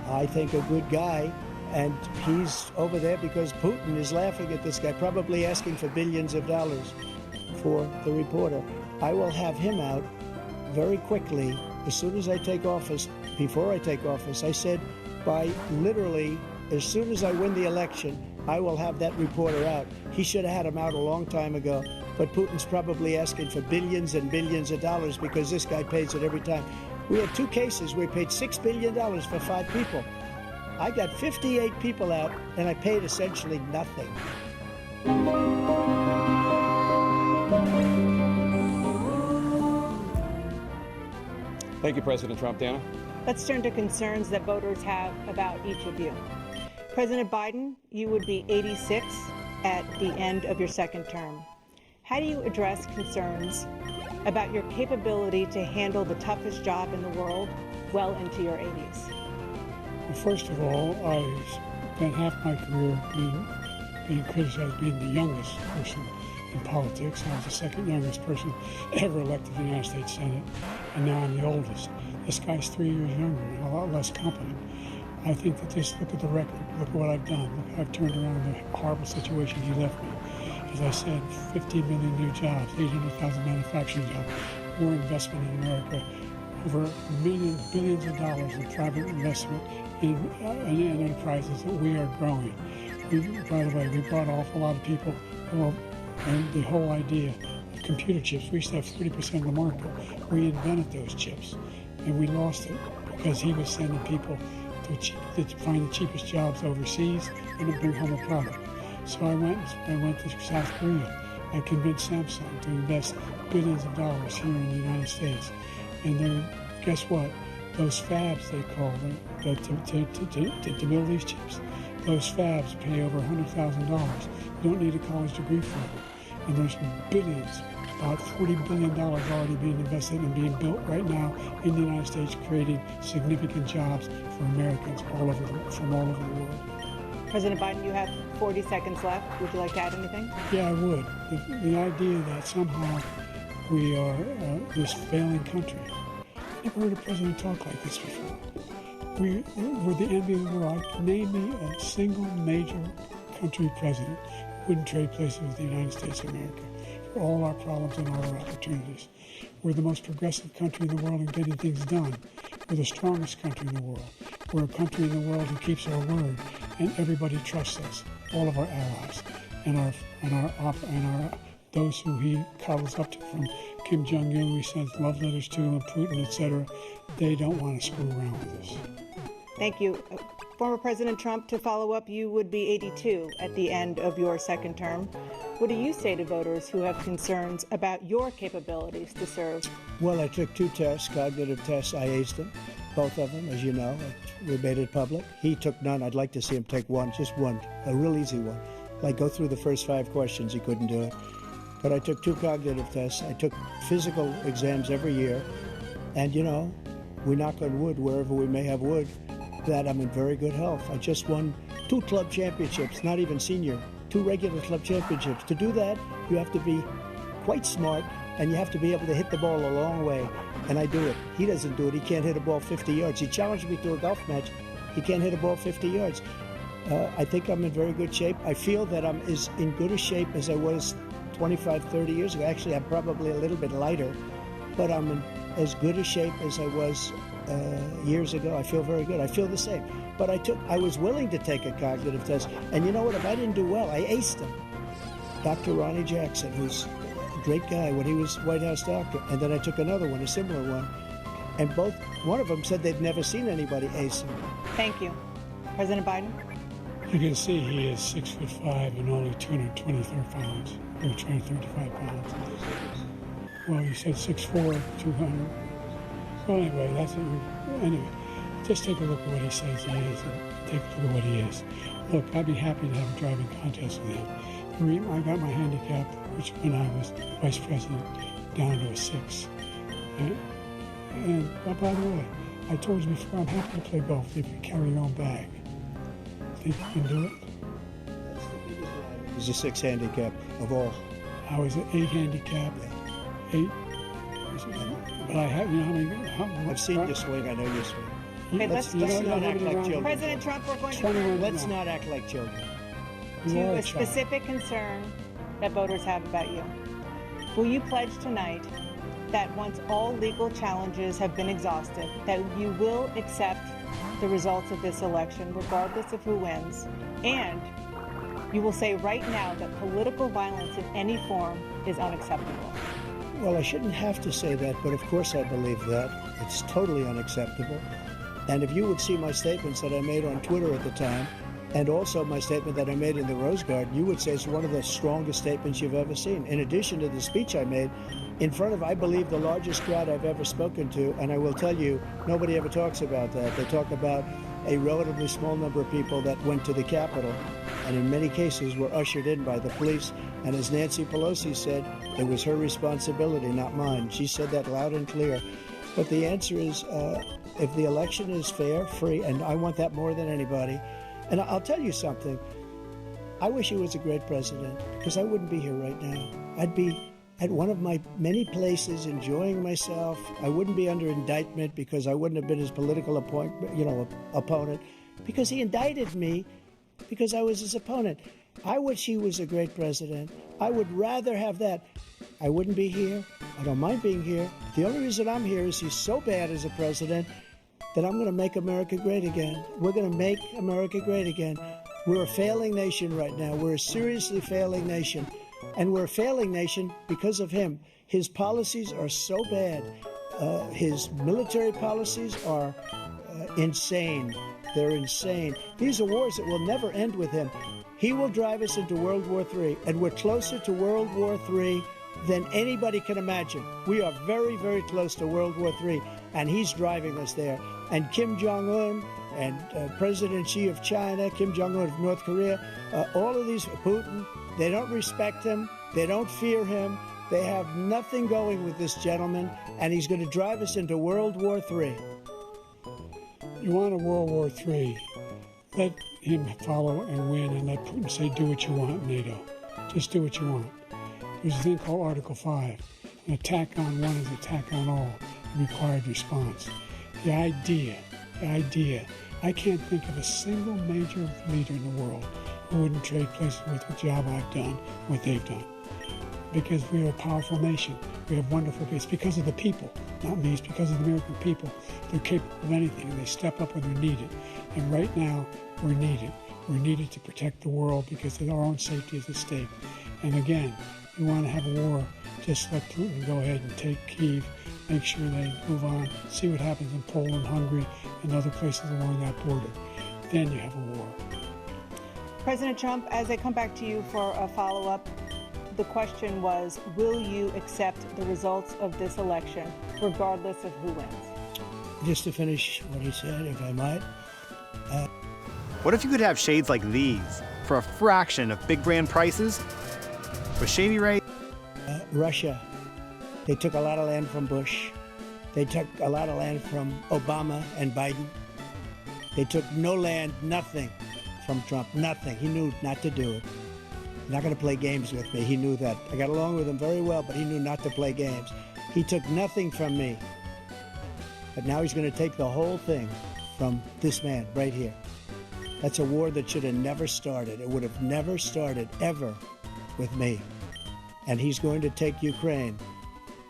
I think a good guy, and he's over there because Putin is laughing at this guy, probably asking for billions of dollars for the reporter. I will have him out very quickly as soon as I take office. Before I take office, I said by literally as soon as I win the election, I will have that reporter out. He should have had him out a long time ago, but Putin's probably asking for billions and billions of dollars because this guy pays it every time. We had 2 cases where we paid $6 billion for 5 people. I got 58 people out, and I paid essentially nothing. Thank you, President Trump. Dana? Let's turn to concerns that voters have about each of you. President Biden, you would be 86 at the end of your second term. How do you address concerns about your capability to handle the toughest job in the world well into your 80s? Well, first of all, I spent half my career being criticized being the youngest person in politics. I was the second youngest person ever elected to the United States Senate, and now I'm the oldest. This guy's 3 years younger and a lot less competent. I think that just look at the record, look at what I've done. Look, I've turned around the horrible situation he left me. As I said, 15 million new jobs, 800,000 manufacturing jobs, more investment in America, over billions of dollars in private investment in enterprises that we are growing. By the way, we brought off a lot of people, and the whole idea of computer chips, we used to have 30% of the market. We invented those chips, and we lost it because he was sending people to find the cheapest jobs overseas and to bring home a product. So I went to South Korea. I convinced Samsung to invest billions of dollars here in the United States. And then, guess what? Those fabs, they call them, to build these chips, those fabs pay over $100,000. You don't need a college degree for them. And there's billions, about $40 billion already being invested and being built right now in the United States, creating significant jobs for Americans from all over the world. President Biden, you have 40 seconds left. Would you like to add anything? Yeah, I would. The idea that somehow we are this failing country. I've never heard a president talk like this before. We're the envy of the world. Name me a single major country president who wouldn't trade places with the United States of America for all our problems and all our opportunities. We're the most progressive country in the world in getting things done. We're the strongest country in the world. We're a country in the world who keeps our word, and everybody trusts us. All of our allies and those who he cuddles up to, from Kim Jong-un, who he sends love letters to, and Putin, etc. They don't want to screw around with us. Thank you. Former President Trump, to follow up, you would be 82 at the end of your second term. What do you say to voters who have concerns about your capabilities to serve? Well, I took 2 tests, cognitive tests. I aced them, both of them, as you know. We made it public. He took none. I'd like to see him take one, just one, a real easy one. Like go through the first 5 questions. He couldn't do it. But I took 2 cognitive tests. I took physical exams every year. And, you know, we knock on wood wherever we may have wood, that I'm in very good health. I just won 2 club championships, not even senior, 2 regular club championships. To do that, you have to be quite smart, and you have to be able to hit the ball a long way. And I do it. He doesn't do it. He can't hit a ball 50 yards. He challenged me to a golf match. He can't hit a ball 50 yards. I think I'm in very good shape. I feel that I'm as in good a shape as I was 25, 30 years ago. Actually, I'm probably a little bit lighter, but I'm in as good a shape as I was years ago. I feel very good. I feel the same. But I was willing to take a cognitive test. And you know what? If I didn't do well, I aced him. Dr. Ronnie Jackson, who's a great guy when he was White House doctor. And then I took another one, a similar one. And one of them said they'd never seen anybody ace him. Thank you. President Biden? You can see he is 6'5" and only 223 pounds, or 235 pounds. Well, you said 6'4", 200. Well, anyway, anyway, just take a look at what he says he is, and take a look at what he is. Look, I'd be happy to have a driving contest with him. I got my handicap, which when I was vice president, down to a 6. And by the way, I told you before, I'm happy to play golf if you carry your own bag. Think you can do it? He's a 6 handicap of all. I was an 8 handicap, 8 But I have, you know, I've seen you swing. I know you swing. Okay, Let's let's not act like children. President Trump, we're going to 21. Let's not act like children. You are to a a child. specific concern that voters have about you. Will you pledge tonight that once all legal challenges have been exhausted, that you will accept the results of this election, regardless of who wins, and you will say right now that political violence in any form is unacceptable? Well, I shouldn't have to say that, but of course I believe that. It's totally unacceptable. And if you would see my statements that I made on Twitter at the time, and also my statement that I made in the Rose Garden, you would say it's one of the strongest statements you've ever seen. In addition to the speech I made in front of, I believe, the largest crowd I've ever spoken to, and I will tell you, nobody ever talks about that. They talk about a relatively small number of people that went to the Capitol, and in many cases were ushered in by the police. And as Nancy Pelosi said, it was her responsibility, not mine. She said that loud and clear. But the answer is, if the election is fair, free, and I want that more than anybody. And I'll tell you something. I wish he was a great president, because I wouldn't be here right now. I'd be at one of my many places enjoying myself. I wouldn't be under indictment because I wouldn't have been his political opponent, because he indicted me because I was his opponent. I wish he was a great president. I would rather have that. I wouldn't be here. I don't mind being here. The only reason I'm here is he's so bad as a president that I'm going to make America great again. We're going to make America great again. We're a failing nation right now. We're a seriously failing nation. And we're a failing nation because of him. His policies are so bad. His military policies are insane. They're insane. These are wars that will never end with him. He will drive us into World War III, and we're closer to World War III than anybody can imagine. We are very, very close to World War III, and he's driving us there. And Kim Jong-un and President Xi of China, Kim Jong-un of North Korea, all of these, Putin, they don't respect him. They don't fear him. They have nothing going with this gentleman, and he's going to drive us into World War III. You want a World War III, let him follow and win, and let Putin say, do what you want, NATO. Just do what you want. There's a thing called Article 5. An attack on one is an attack on all, a required response. The idea, I can't think of a single major leader in the world who wouldn't trade places with the job I've done, what they've done. Because we're a powerful nation. We have wonderful people. It's because of the people, not me. It's because of the American people. They're capable of anything, and they step up when they're needed. And right now, we're needed. We're needed to protect the world because our own safety is at stake. And again, we want to have a war. Just let Putin go ahead and take Kyiv, make sure they move on, see what happens in Poland, Hungary, and other places along that border. Then you have a war. President Trump, as I come back to you for a follow-up, the question was, will you accept the results of this election, regardless of who wins? Just to finish what he said, if I might. What if you could have shades like these for a fraction of big brand prices? With Shady Ray. Russia, they took a lot of land from Bush. They took a lot of land from Obama and Biden. They took no land, nothing from Trump, nothing. He knew not to do it. Not going to play games with me. He knew that. I got along with him very well, but he knew not to play games. He took nothing from me. But now he's going to take the whole thing from this man right here. That's a war that should have never started. It would have never started ever with me. And he's going to take Ukraine.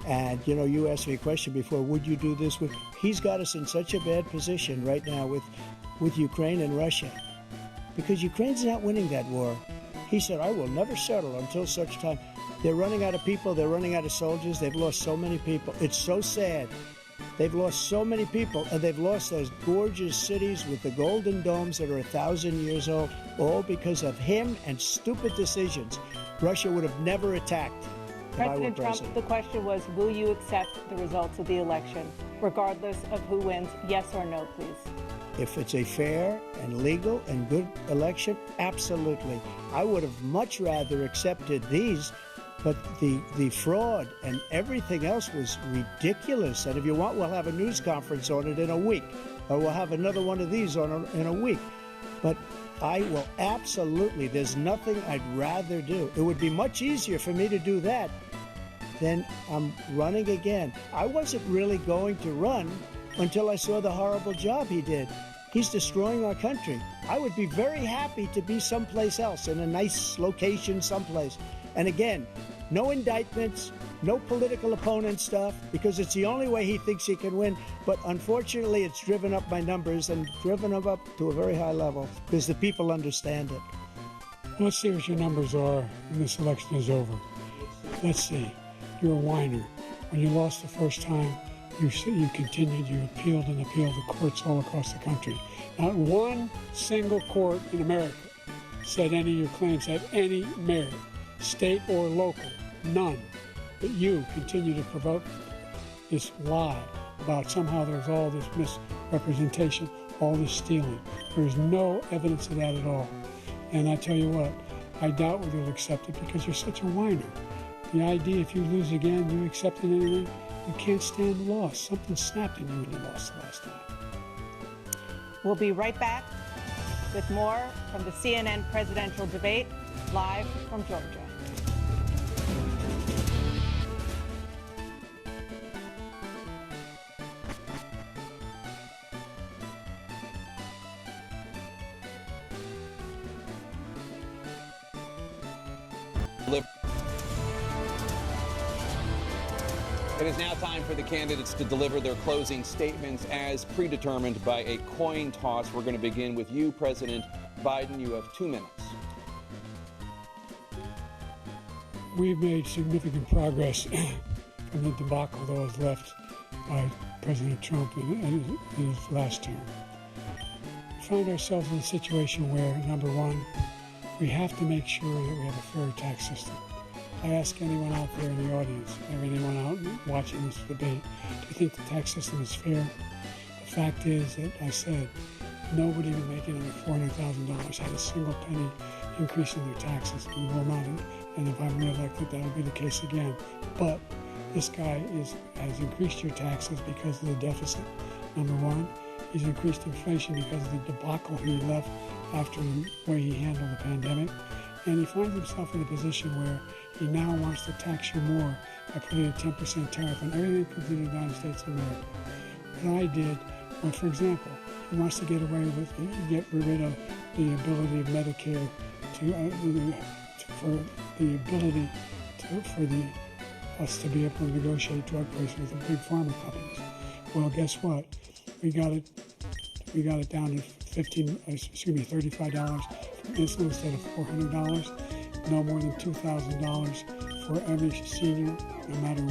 And, you know, you asked me a question before, would you do this? He's got us in such a bad position right now with Ukraine and Russia. Because Ukraine's not winning that war. He said, I will never settle until such time. They're running out of people. They're running out of soldiers. They've lost so many people. It's so sad. They've lost so many people, and they've lost those gorgeous cities with the golden domes that are 1,000 years old, all because of him and stupid decisions. Russia would have never attacked if I were President Trump, president. the question was, will you accept the results of the election, regardless of who wins? Yes or no, please. If it's a fair and legal and good election, absolutely. I would have much rather accepted these, but the fraud and everything else was ridiculous. And if you want, we'll have a news conference on it in a week, or we'll have another one of these in a week. But I will absolutely, there's nothing I'd rather do. It would be much easier for me to do that then I'm running again. I wasn't really going to run until I saw the horrible job he did. He's destroying our country. I would be very happy to be someplace else, in a nice location someplace. And again, no indictments, no political opponent stuff, because it's the only way he thinks he can win. But unfortunately, it's driven up my numbers and driven them up to a very high level because the people understand it. Let's see what your numbers are when this election is over. Let's see. You're a whiner. When you lost the first time, you continued, you appealed and appealed to courts all across the country. Not one single court in America said any of your claims had any merit, state or local, none. But you continue to provoke this lie about somehow there's all this misrepresentation, all this stealing. There's no evidence of that at all. And I tell you what, I doubt whether you'll accept it because you're such a whiner. The idea if you lose again, you accepted anything, you can't stand loss. Something snapped in you when you lost the last time. We'll be right back with more from the CNN presidential debate, live from Georgia. It is now time for the candidates to deliver their closing statements as predetermined by a coin toss. We're going to begin with you, President Biden. You have 2 minutes. We've made significant progress from the debacle that was left by President Trump in his last term. We find ourselves in a situation where, number one, we have to make sure that we have a fair tax system. I ask anyone out there in the audience, or anyone out watching this debate, do you think the tax system is fair? The fact is that I said nobody even making under $400,000 had a single penny increase in their taxes. We will not, and if I'm reelected, that'll be the case again. But this guy has increased your taxes because of the deficit. Number one, he's increased inflation because of the debacle he left after the way he handled the pandemic. And he finds himself in a position where he now wants to tax you more by putting a 10% tariff on everything that comes into the United States of America. What I did, well, for example, he wants to get rid of the ability of Medicare for us to be able to negotiate drug prices with the big pharma companies. Well, guess what? We got it down to $35 for insulin instead of $400. No more than $2,000 for every senior, no matter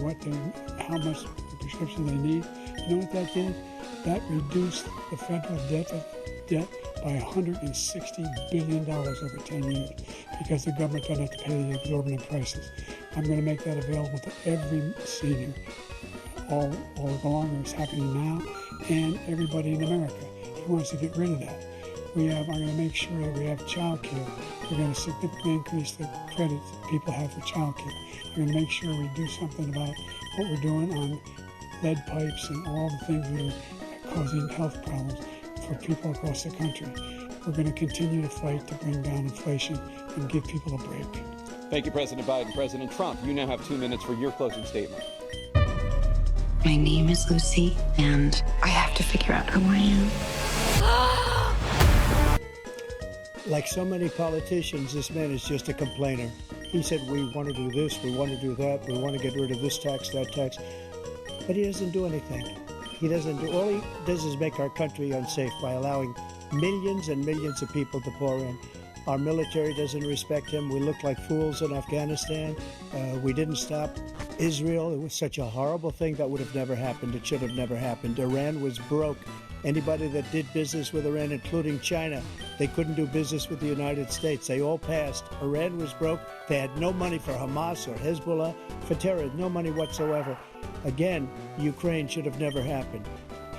how much prescription they need. You know what that did? That reduced the federal debt by $160 billion over 10 years because the government doesn't have to pay the exorbitant prices. I'm going to make that available to every senior all along. It's happening now, and everybody in America. He wants to get rid of that. I'm going to make sure that we have child care. We're going to significantly increase the credits that people have for child care. We're going to make sure we do something about what we're doing on lead pipes and all the things that are causing health problems for people across the country. We're going to continue to fight to bring down inflation and give people a break. Thank you, President Biden. President Trump, you now have 2 minutes for your closing statement. My name is Lucy, and I have to figure out who I am. Like so many politicians, this man is just a complainer. He said, we want to do this, we want to do that, we want to get rid of this tax, that tax. But he doesn't do anything. All he does is make our country unsafe by allowing millions and millions of people to pour in. Our military doesn't respect him. We look like fools in Afghanistan. We didn't stop Israel. It was such a horrible thing that would have never happened. It should have never happened. Iran was broke. Anybody that did business with Iran, including China, they couldn't do business with the United States. They all passed. Iran was broke. They had no money for Hamas or Hezbollah, for terror, no money whatsoever. Again, Ukraine should have never happened.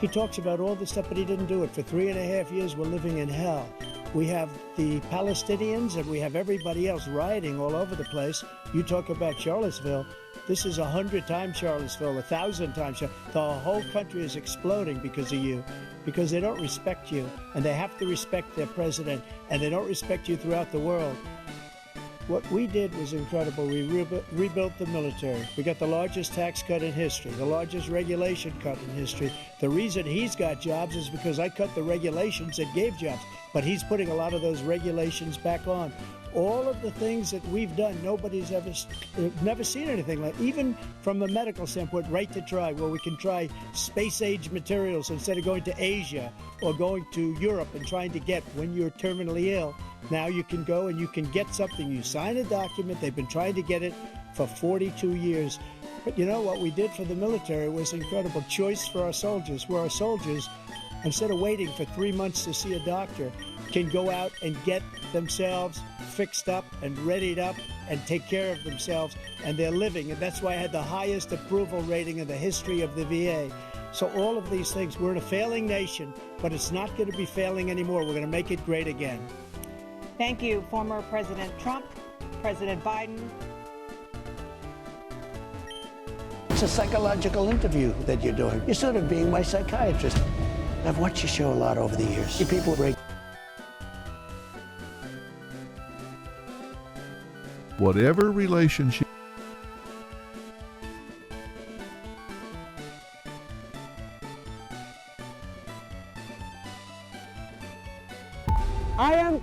He talks about all this stuff, but he didn't do it. For 3.5 years, we're living in hell. We have the Palestinians and we have everybody else rioting all over the place. You talk about Charlottesville. This is 100 times Charlottesville, 1,000 times Charlottesville. The whole country is exploding because of you, because they don't respect you, and they have to respect their president, and they don't respect you throughout the world. What we did was incredible. We rebuilt the military. We got the largest tax cut in history, the largest regulation cut in history. The reason he's got jobs is because I cut the regulations that gave jobs, but he's putting a lot of those regulations back on. All of the things that we've done, nobody's never seen anything like. Even from a medical standpoint, right to try, where we can try space-age materials instead of going to Asia or going to Europe and trying to get when you're terminally ill. Now you can go and you can get something. You sign a document. They've been trying to get it for 42 years. But you know what we did for the military was incredible. Choice for our soldiers, where our soldiers, instead of waiting for 3 months to see a doctor, can go out and get themselves fixed up and readied up and take care of themselves, and they're living. And that's why I had the highest approval rating in the history of the VA. So all of these things, we're in a failing nation, but it's not going to be failing anymore. We're going to make it great again. Thank you, former President Trump, President Biden. It's a psychological interview that you're doing. You're sort of being my psychiatrist. I've watched your show a lot over the years. See people break. Whatever relationship. I am.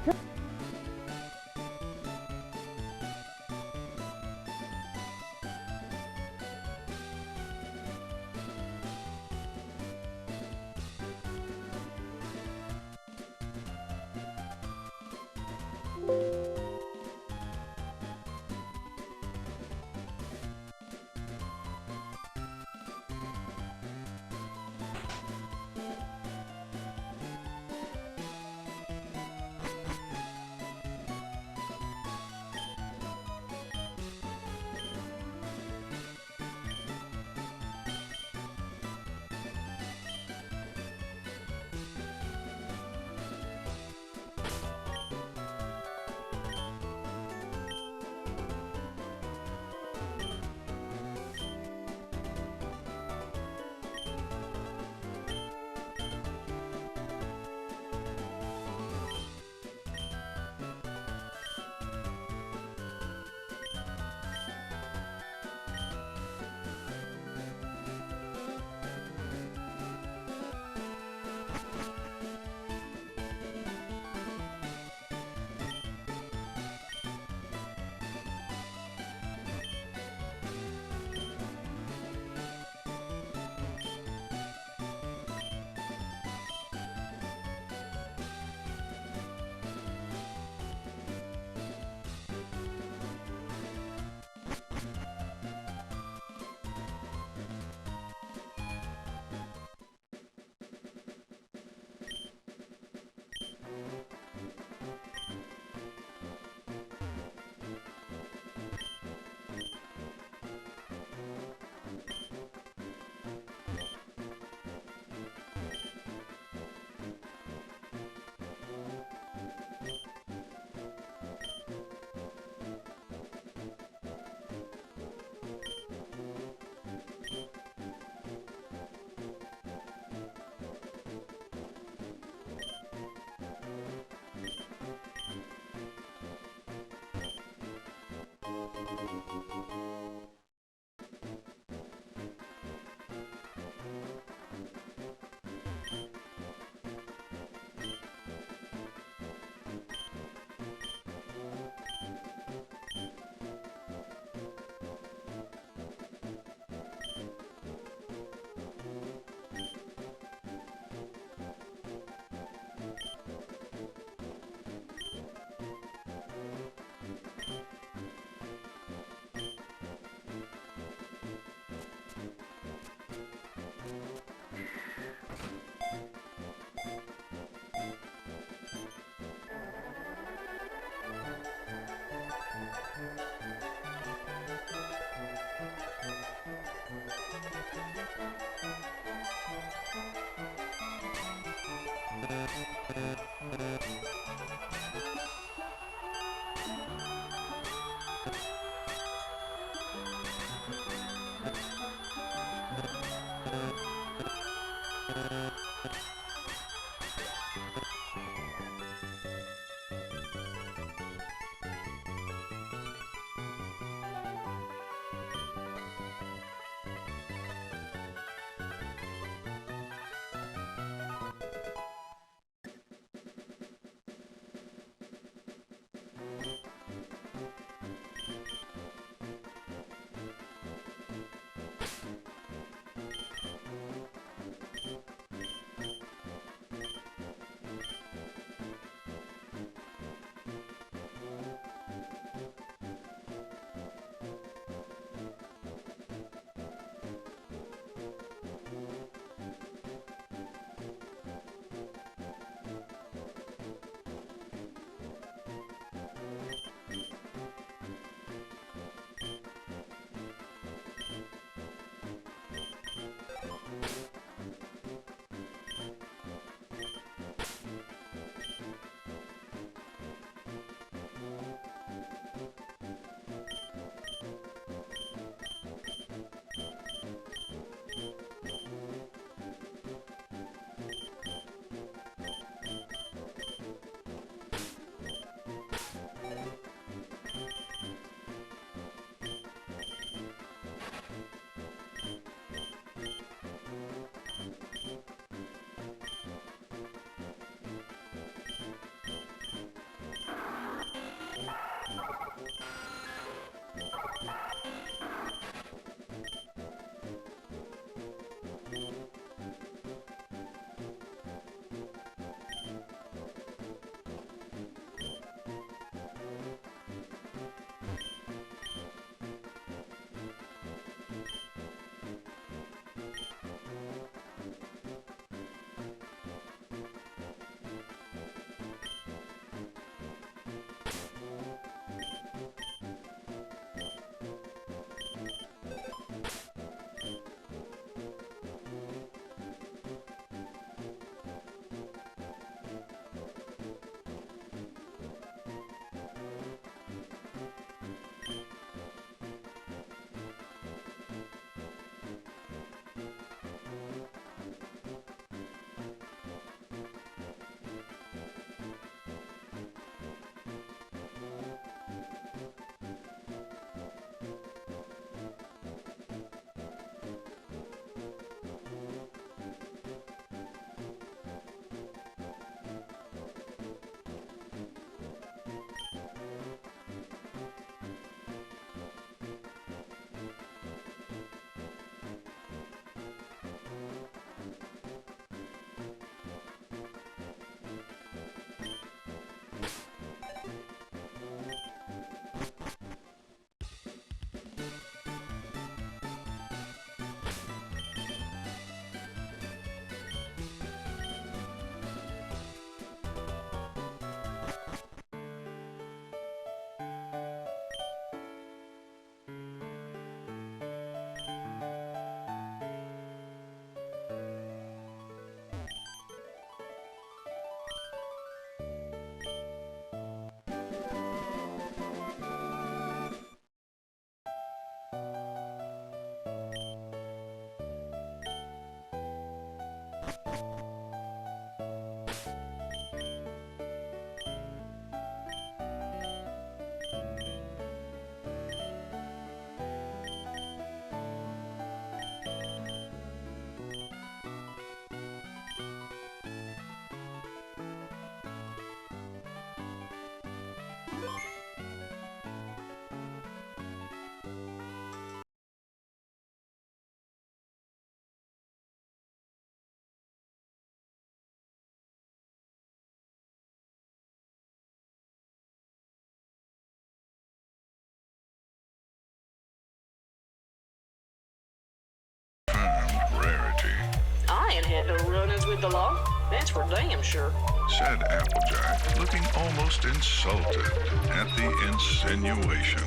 the law? That's for damn sure. said Applejack, looking almost insulted at the insinuation.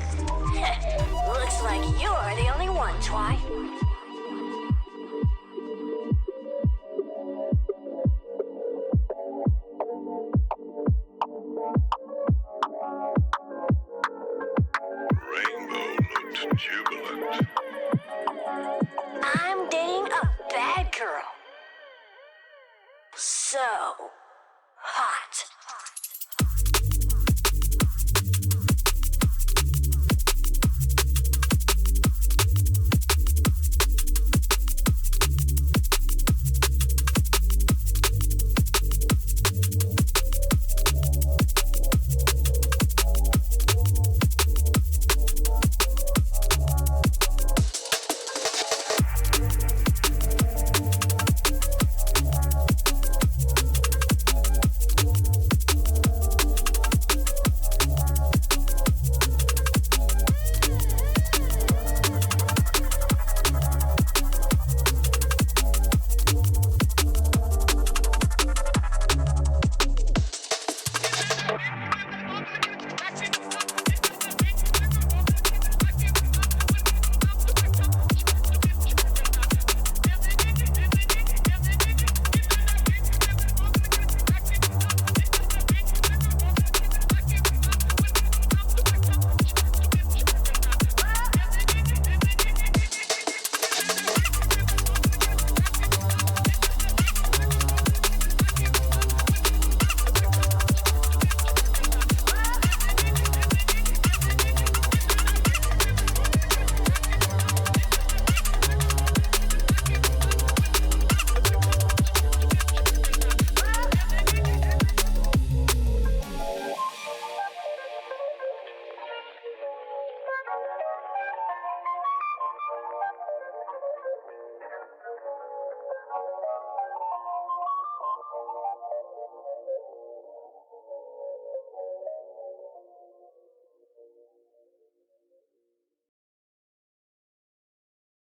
Looks like you're the only one, Twy.